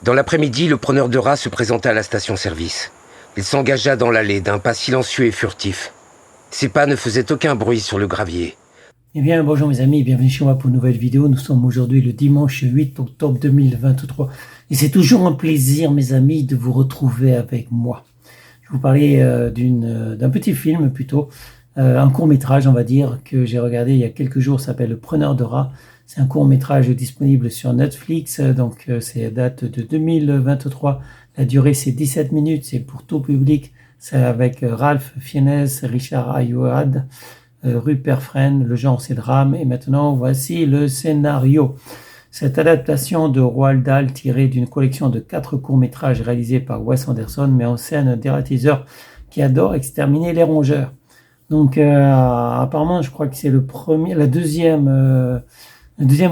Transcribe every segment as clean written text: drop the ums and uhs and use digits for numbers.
Dans l'après-midi, le preneur de rats se présenta à la station-service. Il s'engagea dans l'allée d'un pas silencieux et furtif. Ses pas ne faisaient aucun bruit sur le gravier. Eh bien, bonjour mes amis, bienvenue chez moi pour une nouvelle vidéo. Nous sommes aujourd'hui le dimanche 8 octobre 2023. Et c'est toujours un plaisir, mes amis, de vous retrouver avec moi. Je vais vous parler d'un petit film plutôt, un court-métrage, on va dire, que j'ai regardé il y a quelques jours, ça s'appelle Le Preneur de rats. C'est un court-métrage disponible sur Netflix, donc c'est date de 2023. La durée, c'est 17 minutes, c'est pour tout public. C'est avec Ralph Fiennes, Richard Ayoade, Rupert Friend, le genre c'est drame. Et maintenant, voici le scénario. Cette adaptation de Roald Dahl, tirée d'une collection de 4 courts-métrages réalisés par Wes Anderson, met en scène des réalisateurs qui adorent exterminer les rongeurs. Donc, apparemment, je crois que c'est le deuxième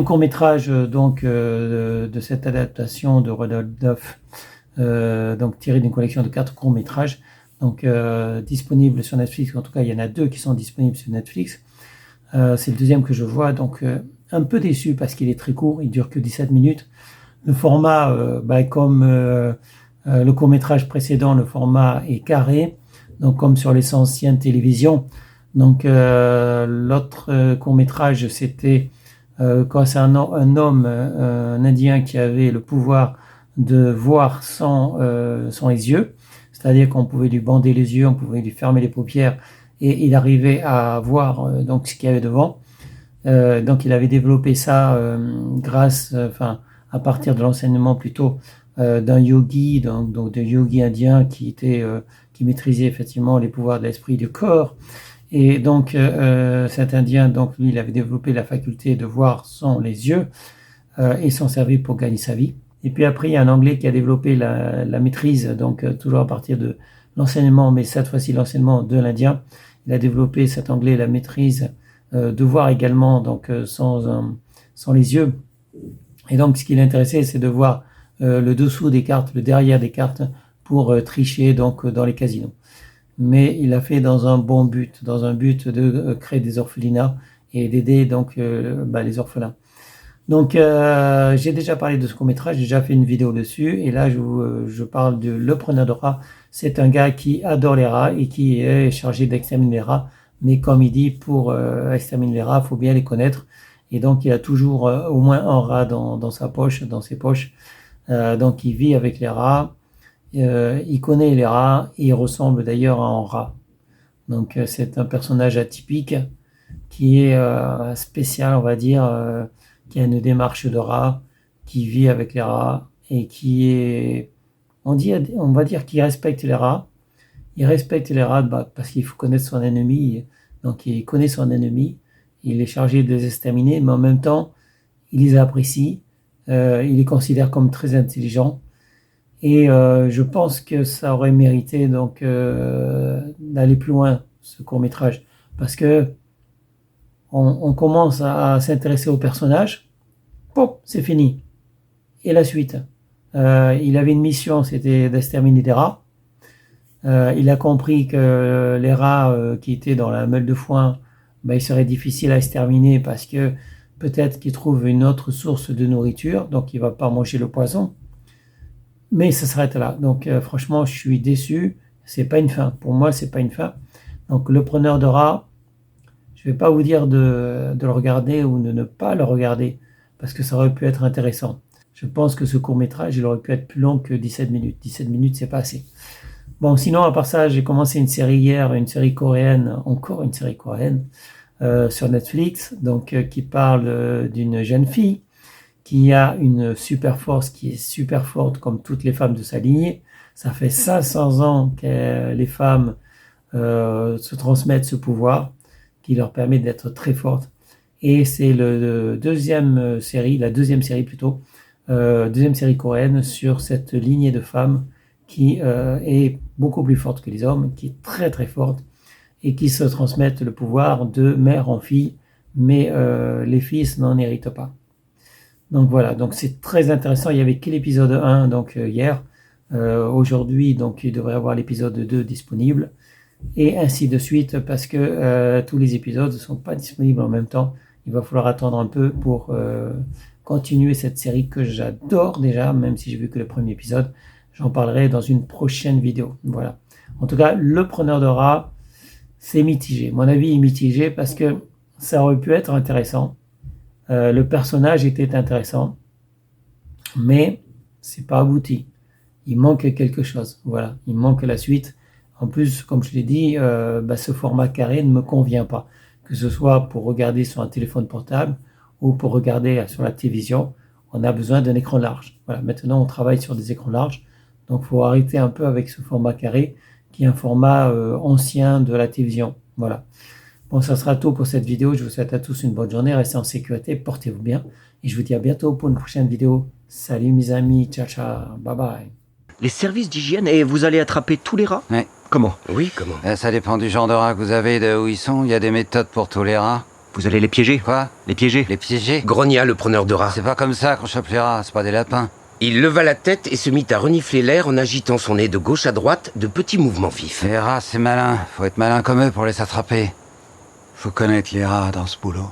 court-métrage de cette adaptation de Roald Dahl, donc tiré d'une collection de 4 courts-métrages. Donc disponible sur Netflix, en tout cas il y en a 2 qui sont disponibles sur Netflix. C'est le deuxième que je vois, donc un peu déçu parce qu'il est très court, il dure que 17 minutes. Le format, comme le court-métrage précédent, le format est carré, donc comme sur les anciennes télévisions. Donc l'autre court-métrage, c'était concernant un homme, un Indien qui avait le pouvoir de voir sans les yeux. C'est-à-dire qu'on pouvait lui bander les yeux, on pouvait lui fermer les paupières et il arrivait à voir donc ce qu'il y avait devant. Donc il avait développé ça à partir de l'enseignement plutôt d'un yogi, donc de yogi indien qui maîtrisait effectivement les pouvoirs de l'esprit et du corps. Et donc cet Indien, donc lui, il avait développé la faculté de voir sans les yeux et s'en servir pour gagner sa vie. Et puis après, il y a un Anglais qui a développé la maîtrise, donc toujours à partir de l'enseignement, mais cette fois-ci l'enseignement de l'Indien. Il a développé, cet Anglais, la maîtrise de voir également, donc sans les yeux. Et donc, ce qui l'intéressait, c'est de voir le dessous des cartes, le derrière des cartes, pour tricher donc dans les casinos. Mais il l'a fait dans un bon but, dans un but de créer des orphelinats et d'aider donc les orphelins. Donc j'ai déjà parlé de ce court-métrage, j'ai déjà fait une vidéo dessus, et là je parle de Le Preneur de rats. C'est un gars qui adore les rats et qui est chargé d'exterminer les rats, mais comme il dit, pour exterminer les rats, il faut bien les connaître, et donc il a toujours au moins un rat dans sa poche, dans ses poches. Donc il vit avec les rats, il connaît les rats, et il ressemble d'ailleurs à un rat. Donc c'est un personnage atypique qui est spécial, on va dire, qui a une démarche de rat, qui vit avec les rats et on va dire qu'il respecte les rats. Il respecte les rats parce qu'il faut connaître son ennemi. Donc il connaît son ennemi, il est chargé de les exterminer, mais en même temps, il les apprécie, il les considère comme très intelligents. Et je pense que ça aurait mérité donc d'aller plus loin, ce court-métrage, parce que on commence à s'intéresser au personnage, pop, c'est fini. Et la suite, il avait une mission, c'était d'exterminer des rats. Il a compris que les rats qui étaient dans la meule de foin, il serait difficile à exterminer parce que peut-être qu'il trouve une autre source de nourriture, donc il ne va pas manger le poison. Mais ça s'arrête là. Donc franchement, je suis déçu. C'est pas une fin. Pour moi, c'est pas une fin. Donc Le Preneur de rats, je ne vais pas vous dire de le regarder ou de ne pas le regarder, parce que ça aurait pu être intéressant. Je pense que ce court-métrage, il aurait pu être plus long que 17 minutes. 17 minutes, c'est pas assez. Bon, sinon, à part ça, j'ai commencé une série hier, une série coréenne, encore une série coréenne, sur Netflix, donc qui parle d'une jeune fille qui a une super force, qui est super forte comme toutes les femmes de sa lignée. Ça fait 500 ans que les femmes se transmettent ce pouvoir qui leur permet d'être très fortes. Et c'est la deuxième série coréenne sur cette lignée de femmes qui est beaucoup plus forte que les hommes, qui est très très forte, et qui se transmettent le pouvoir de mère en fille, mais les fils n'en héritent pas. Donc voilà, donc c'est très intéressant. Il n'y avait que l'épisode 1 donc hier. Aujourd'hui, donc il devrait y avoir l'épisode 2 disponible, et ainsi de suite, parce que tous les épisodes ne sont pas disponibles en même temps. Il va falloir attendre un peu pour continuer cette série que j'adore déjà, même si j'ai vu que le premier épisode. J'en parlerai dans une prochaine vidéo. Voilà. En tout cas, le preneur de rats, c'est mitigé. Mon avis est mitigé parce que ça aurait pu être intéressant. Le personnage était intéressant, mais c'est pas abouti. Il manque quelque chose. Voilà, il manque la suite. En plus, comme je l'ai dit, ce format carré ne me convient pas. Que ce soit pour regarder sur un téléphone portable ou pour regarder sur la télévision, on a besoin d'un écran large. Voilà, maintenant on travaille sur des écrans larges. Donc, il faut arrêter un peu avec ce format carré, qui est un format ancien de la télévision. Voilà. Bon, ça sera tout pour cette vidéo. Je vous souhaite à tous une bonne journée. Restez en sécurité, portez-vous bien. Et je vous dis à bientôt pour une prochaine vidéo. Salut mes amis, ciao ciao, bye bye. Les services d'hygiène, et vous allez attraper tous les rats? Ouais. Comment? Oui, comment? Ça dépend du genre de rat que vous avez, de où ils sont. Il y a des méthodes pour tous les rats. Vous allez les piéger? Quoi? Les piéger? Les piéger? Grogna, le preneur de rats. C'est pas comme ça qu'on chope les rats, c'est pas des lapins. Il leva la tête et se mit à renifler l'air en agitant son nez de gauche à droite de petits mouvements vifs. Les rats, c'est malin. Faut être malin comme eux pour les attraper. Faut connaître les rats dans ce boulot.